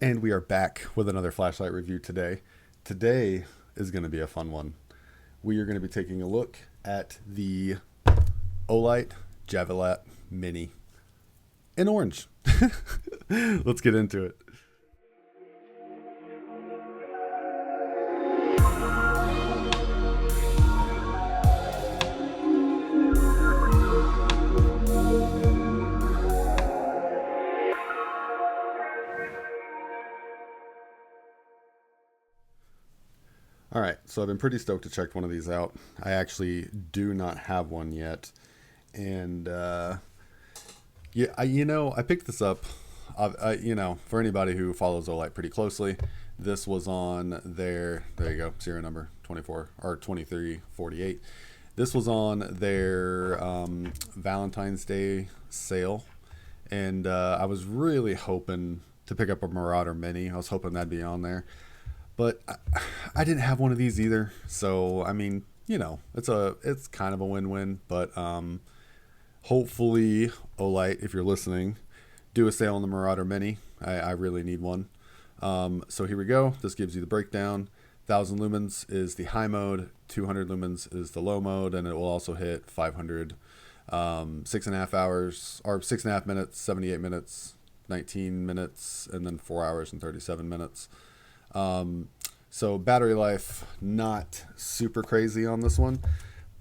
And we are back with another flashlight review today. Today is going to be a fun one. We are going to be taking a look at the Olight Javelot Mini in orange. Let's get into it. All right, so I've been pretty stoked to check one of these out. I actually do not have one yet, and yeah, I picked this up. For anybody who follows Olight pretty closely, this was on their, there you go, serial number 24 or 2348. This was on their Valentine's Day sale, and I was really hoping to pick up a Marauder Mini. I was hoping that'd be on there. But I didn't have one of these either, so I mean, it's kind of a win-win. But hopefully, Olight, if you're listening, do a sale on the Marauder Mini. I really need one. So here we go. This gives you the breakdown. 1,000 lumens is the high mode, 200 lumens is the low mode, and it will also hit 500. 6.5 hours or 6.5 minutes, 78 minutes, 19 minutes, and then 4 hours and 37 minutes. So battery life, not super crazy on this one,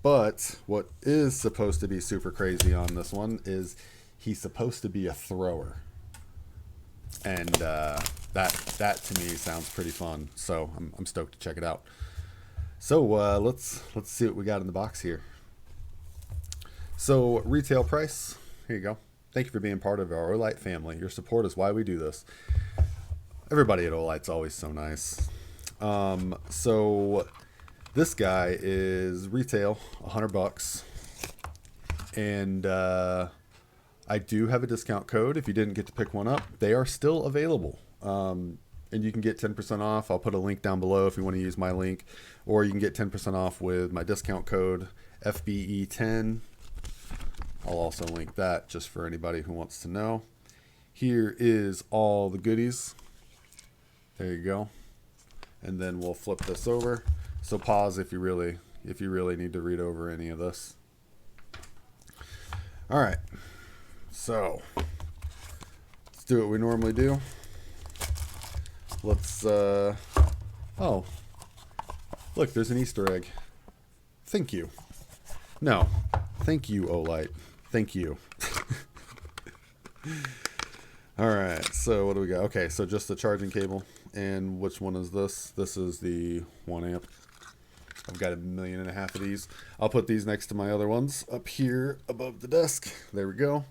but what is supposed to be super crazy on this one is he's supposed to be a thrower. And, that to me sounds pretty fun. So I'm stoked to check it out. So, let's see what we got in the box here. So retail price, here you go. Thank you for being part of our Olight family. Your support is why we do this. Everybody at Olight's always so nice. So this guy is retail $100, and I do have a discount code. If you didn't get to pick one up, they are still available, and you can get 10% off. I'll put a link down below if you want to use my link, or you can get 10% off with my discount code FBE10. I'll also link that just for anybody who wants to know. Here is all the goodies. There you go. And then we'll flip this over. So pause if you really need to read over any of this. All right. So let's do what we normally do. Let's oh, look, there's an Easter egg. Thank you. No, thank you, Olight. Thank you. All right, so what do we got? Okay, so just the charging cable. And which one is this? This is the 1 amp. I've got 1.5 million of these. I'll put these next to my other ones up here above the desk. There we go.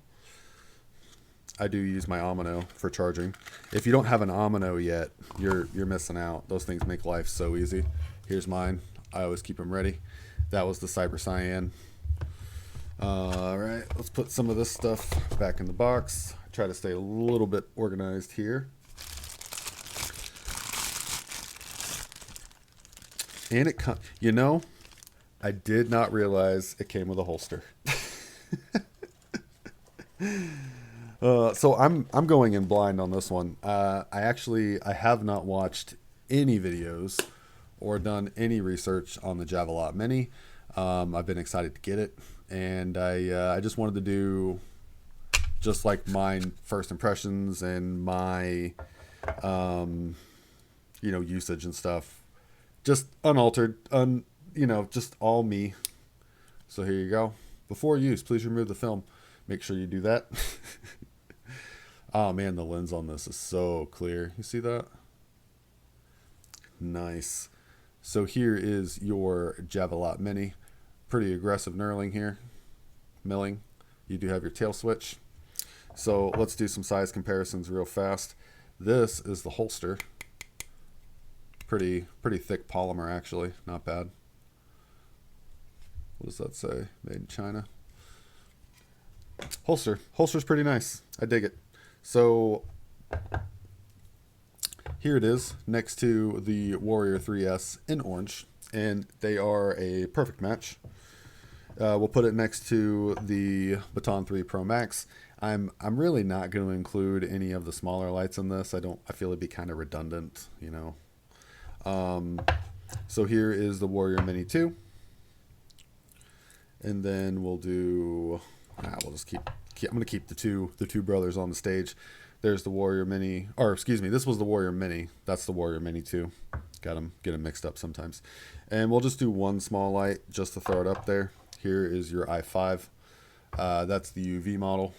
I do use my Omino for charging. If you don't have an Omino yet, you're missing out. Those things make life so easy. Here's mine. I always keep them ready. That was the Cyber Cyan. All right, let's put some of this stuff back in the box. Try to stay a little bit organized here. And I did not realize it came with a holster. So I'm going in blind on this one. I have not watched any videos or done any research on the Javelot Mini. I've been excited to get it, and I just wanted to do just like my first impressions and my usage and stuff. Just unaltered, just all me. So here you go. Before use, please remove the film. Make sure you do that. Oh man, the lens on this is so clear. You see that? Nice. So here is your Javelot Mini. Pretty aggressive knurling here. Milling. You do have your tail switch. So let's do some size comparisons real fast. This is the holster. Pretty thick polymer, actually. Not bad. What does that say? Made in China. Holster's pretty nice. I dig it. So here it is next to the Warrior 3S in orange, and they are a perfect match. We'll put it next to the Baton 3 Pro Max. I'm really not going to include any of the smaller lights in this. I feel it'd be kind of redundant, you know. So here is the Warrior Mini 2. And then we'll do, we'll just keep I'm going to keep the two brothers on the stage. There's the Warrior Mini, or excuse me, this was the Warrior Mini. That's the Warrior Mini 2. Get them mixed up sometimes. And we'll just do one small light just to throw it up there. Here is your i5. That's the UV model,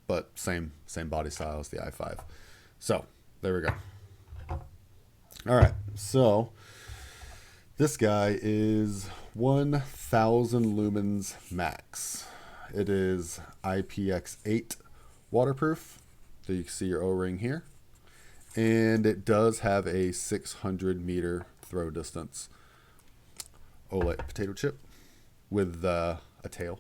but same body style as the i5. So there we go. All right, so this guy is 1000 lumens max. It is Ipx8 Waterproof. So you can see your O-ring here. And it does have a 600 meter throw distance. Olight potato chip with a tail.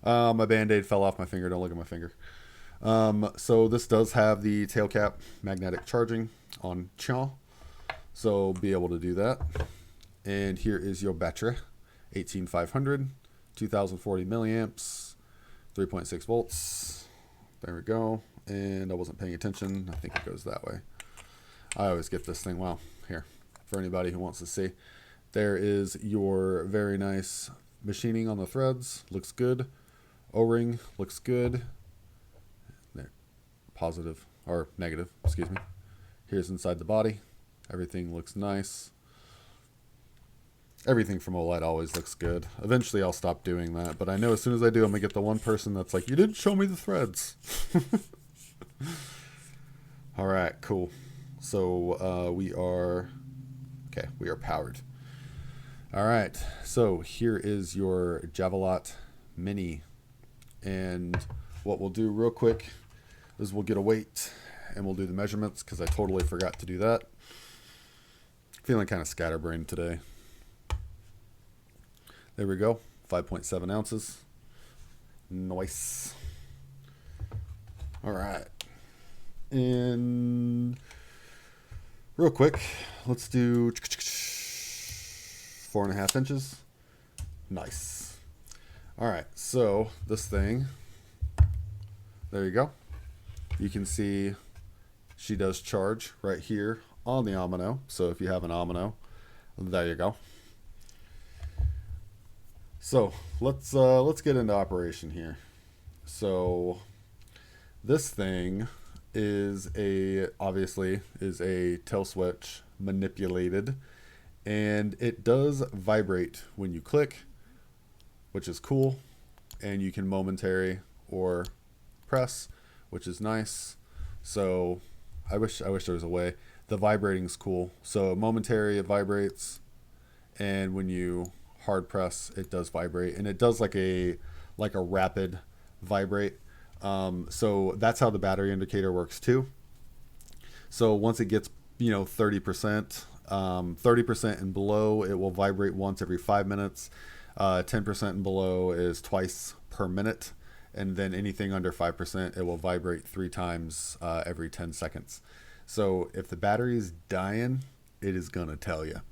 My band-aid fell off my finger. Don't look at my finger. So this does have the tail cap magnetic charging on chaw. So be able to do that. And here is your battery. 18500, 2040 milliamps, 3.6 volts. There we go. And I wasn't paying attention. I think it goes that way. I always get this thing. Wow. Here, for anybody who wants to see. There is your very nice machining on the threads. Looks good. O-ring looks good. There. Positive or negative, excuse me. Here's inside the body. Everything looks nice. Everything from Olight always looks good. Eventually I'll stop doing that, but I know as soon as I do, I'm going to get the one person that's like, you didn't show me the threads. All right, cool. So we are powered. All right, so here is your Javelot Mini. And what we'll do real quick is we'll get a weight and we'll do the measurements because I totally forgot to do that. Feeling kind of scatterbrained today. There we go, 5.7 ounces. Nice. All right. And real quick, let's do 4.5 inches. Nice. All right, so this thing, there you go. You can see she does charge right here on the Omino. So if you have an Omino, there you go. So let's get into operation here. So this thing is obviously a tail switch manipulated, and it does vibrate when you click, which is cool, and you can momentary or press, which is nice. So I wish there was a way. The vibrating's cool. So momentary, it vibrates, and when you hard press, it does vibrate, and it does like a rapid vibrate. So that's how the battery indicator works too. So once it gets 30%, 30% and below, it will vibrate once every 5 minutes. 10% and below is twice per minute, and then anything under 5%, it will vibrate 3 times every 10 seconds. So if the battery is dying, it is gonna tell you.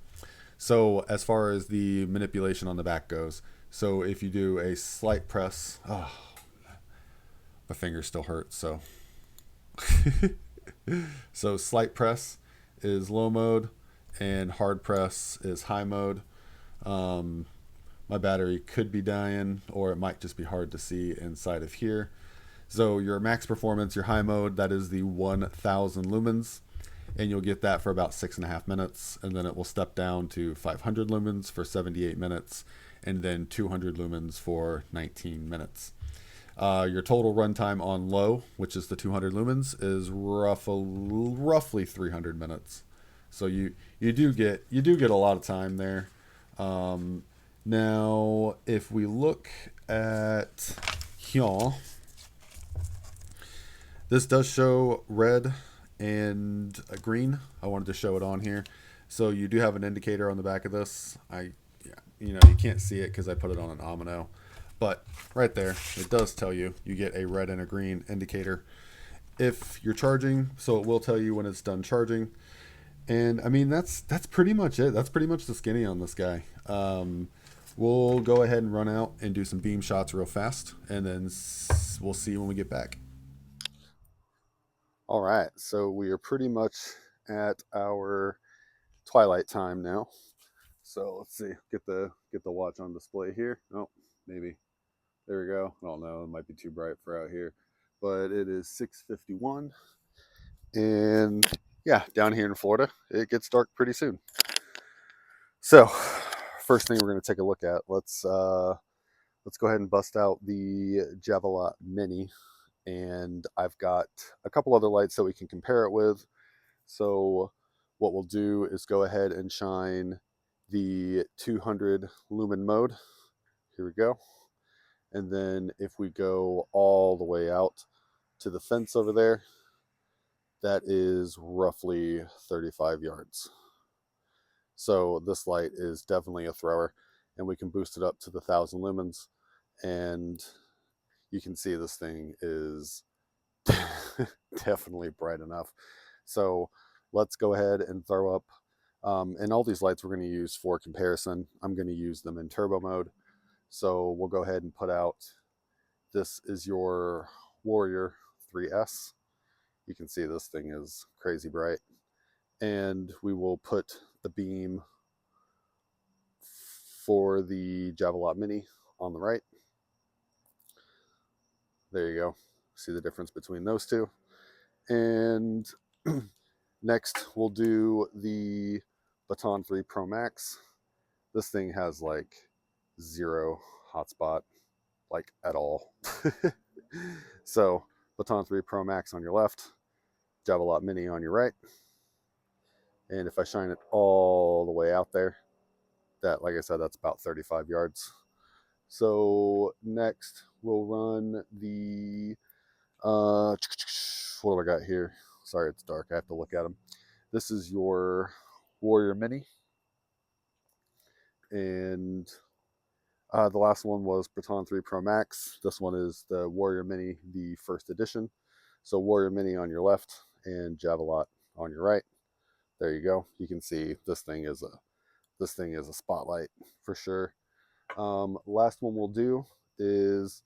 So as far as the manipulation on the back goes, so if you do a slight press, my finger still hurts, so so slight press is low mode and hard press is high mode. My battery could be dying, or it might just be hard to see inside of here. So your max performance, your high mode, that is the 1000 lumens, and you'll get that for about 6.5 minutes, and then it will step down to 500 lumens for 78 minutes, and then 200 lumens for 19 minutes. Your total runtime on low, which is the 200 lumens, is roughly 300 minutes. So you do get a lot of time there. Now, if we look at here, this does show red and green. I wanted to show it on here. So you do have an indicator on the back of this. You can't see it because I put it on an Omino, but right there, it does tell you get a red and a green indicator if you're charging. So it will tell you when it's done charging. And I mean, that's pretty much it. That's pretty much the skinny on this guy. We'll go ahead and run out and do some beam shots real fast, and then we'll see when we get back. All right, so we are pretty much at our twilight time now. So let's see, get the watch on display here. Oh, maybe. There we go. I don't know, it might be too bright for out here, but it is 6:51, and yeah, down here in Florida, it gets dark pretty soon. So, first thing we're going to take a look at. Let's go ahead and bust out the Javelot Mini, and I've got a couple other lights that we can compare it with. So, what we'll do is go ahead and shine the 200 lumen mode. Here we go. And then if we go all the way out to the fence over there, that is roughly 35 yards. So this light is definitely a thrower, and we can boost it up to the 1,000 lumens, and you can see this thing is definitely bright enough. So let's go ahead and throw up, and all these lights we're going to use for comparison, I'm going to use them in turbo mode. So we'll go ahead and put out, this is your Warrior 3S. You can see this thing is crazy bright. And we will put the beam for the Javelot Mini on the right. There you go. See the difference between those two. And next we'll do the Baton 3 Pro Max. This thing has like 0 hotspot, like at all. So Baton 3 Pro Max on your left, Javelot Mini on your right. And if I shine it all the way out there, that, like I said, that's about 35 yards. So next we'll run the, what do I got here? Sorry, it's dark. I have to look at them. This is your Warrior Mini. And the last one was Baton 3 Pro Max. This one is the Warrior Mini, the first edition. So Warrior Mini on your left and Javelot on your right. There you go. You can see this thing is a spotlight for sure. Last one we'll do is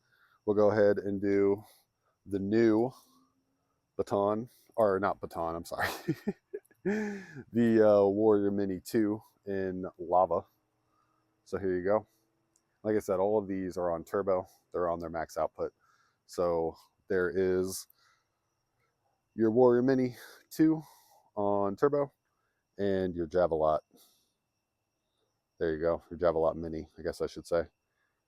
we'll go ahead and do the new Baton, or not Baton, I'm sorry. The Warrior Mini 2 in lava. So here you go. Like I said, all of these are on turbo. They're on their max output. So there is your Warrior Mini 2 on turbo and your Javelot. There you go, your Javelot Mini, I guess I should say.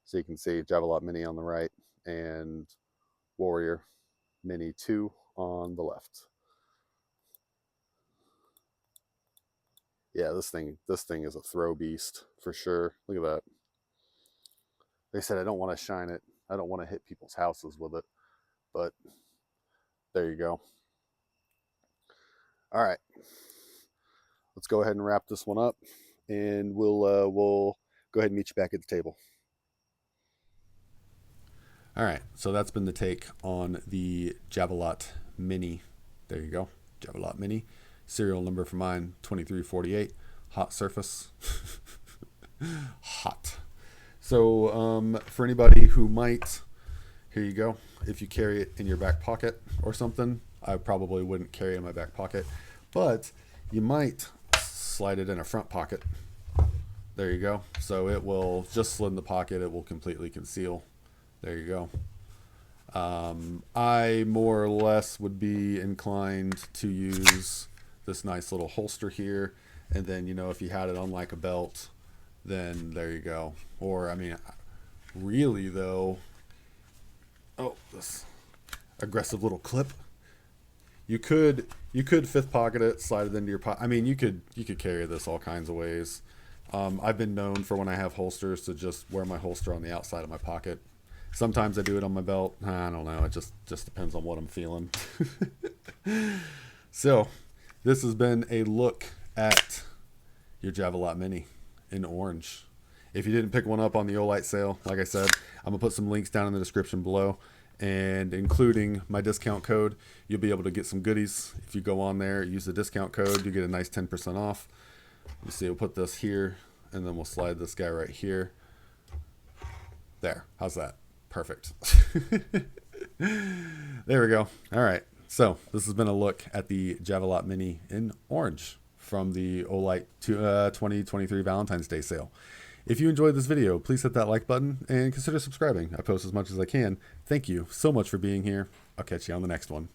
So you can see Javelot Mini on the right and Warrior Mini 2 on the left. Yeah, this thing is a throw beast for sure. Look at that. They said I don't want to shine it. I don't want to hit people's houses with it. But there you go. All right. Let's go ahead and wrap this one up, and we'll go ahead and meet you back at the table. All right, so that's been the take on the Javelot Mini. There you go, Javelot Mini. Serial number for mine, 2348. Hot surface. Hot. So for anybody who might, here you go. If you carry it in your back pocket or something, I probably wouldn't carry it in my back pocket, but you might slide it in a front pocket. There you go. So it will just slid in the pocket. It will completely conceal. There you go. I more or less would be inclined to use this nice little holster here. And then, you know, if you had it on like a belt, then there you go. Or, I mean, really though, oh, this aggressive little clip. You could fifth pocket it, slide it into your pocket. I mean, you could carry this all kinds of ways. I've been known for when I have holsters to just wear my holster on the outside of my pocket. Sometimes I do it on my belt. I don't know. It just depends on what I'm feeling. So this has been a look at your Javelot Mini in orange. If you didn't pick one up on the Olight sale, like I said, I'm going to put some links down in the description below. And including my discount code, you'll be able to get some goodies. If you go on there, use the discount code, you get a nice 10% off. Let me see, we'll put this here and then we'll slide this guy right here. There, how's that? Perfect. There we go. All right, so this has been a look at the Javelot Mini in orange from the Olight 2023 Valentine's Day sale. If you enjoyed this video, please hit that like button and consider subscribing. I post as much as I can. Thank you so much for being here. I'll catch you on the next one.